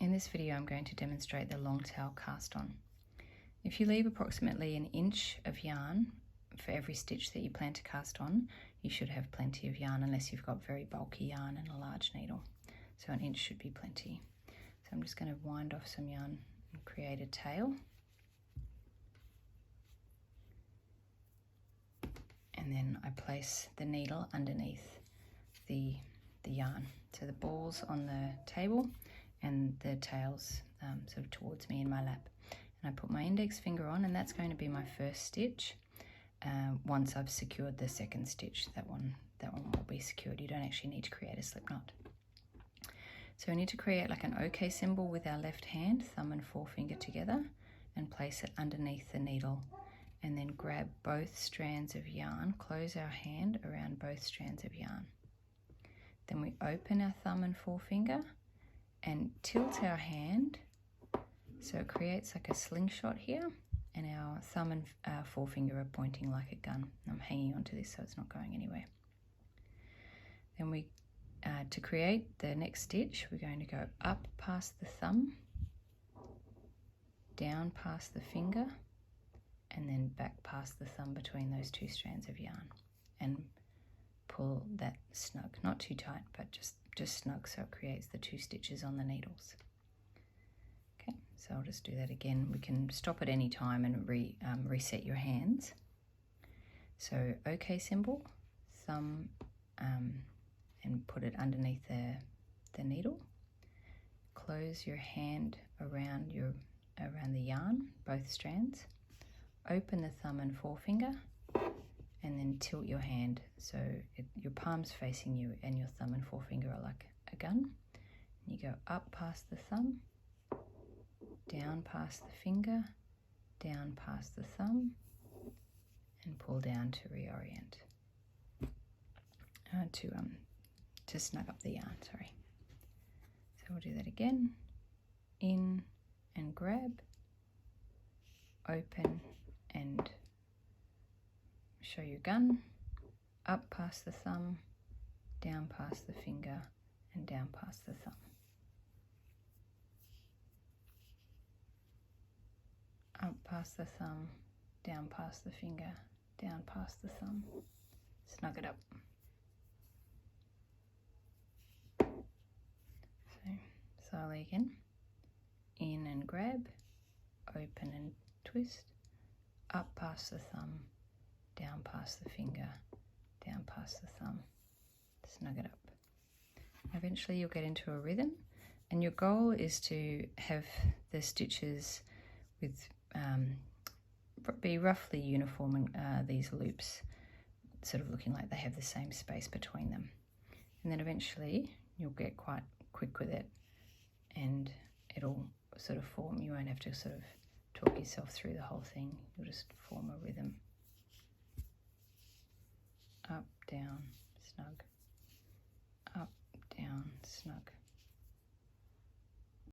In this video I'm going to demonstrate the long tail cast on. If you leave approximately an inch of yarn for every stitch that you plan to cast on, you should have plenty of yarn unless you've got very bulky yarn and a large needle. So an inch should be plenty. So I'm just going to wind off some yarn and create a tail. And then I place the needle underneath the yarn. So the ball's on the table and the tail's sort of towards me in my lap. And I put my index finger on, and that's going to be my first stitch. Once I've secured the second stitch, that one will be secured. You don't actually need to create a slip knot. So we need to create like an OK symbol with our left hand, thumb and forefinger together, and place it underneath the needle. And then grab both strands of yarn, close our hand around both strands of yarn. Then we open our thumb and forefinger and tilt our hand so it creates like a slingshot here, and our thumb and forefinger are pointing like a gun. I'm hanging onto this so it's not going anywhere. Then we, to create the next stitch, we're going to go up past the thumb, down past the finger, and then back past the thumb between those two strands of yarn, and pull that snug, not too tight, but just snug so it creates the two stitches on the needles. Okay, so I'll just do that again. We can stop at any time and reset your hands. So OK symbol, thumb, and put it underneath the needle. Close your hand around the yarn, both strands. Open the thumb and forefinger, and then tilt your hand so your palm's facing you and your thumb and forefinger are like a gun. And you go up past the thumb, down past the finger, down past the thumb, and pull down to reorient. To snug up the yarn, sorry. So we'll do that again. In and grab, open and show your gun, up past the thumb, down past the finger, and down past the thumb. Up past the thumb, down past the finger, down past the thumb. Snug it up. So slowly again. In and grab, open and twist, up past the thumb, down past the finger, down past the thumb. Snug it up. Eventually you'll get into a rhythm, and your goal is to have the stitches be roughly uniform, and these loops sort of looking like they have the same space between them. And then eventually you'll get quite quick with it, and it'll sort of form. You won't have to sort of talk yourself through the whole thing. You'll just form a rhythm. Up, down, snug. Up, down, snug.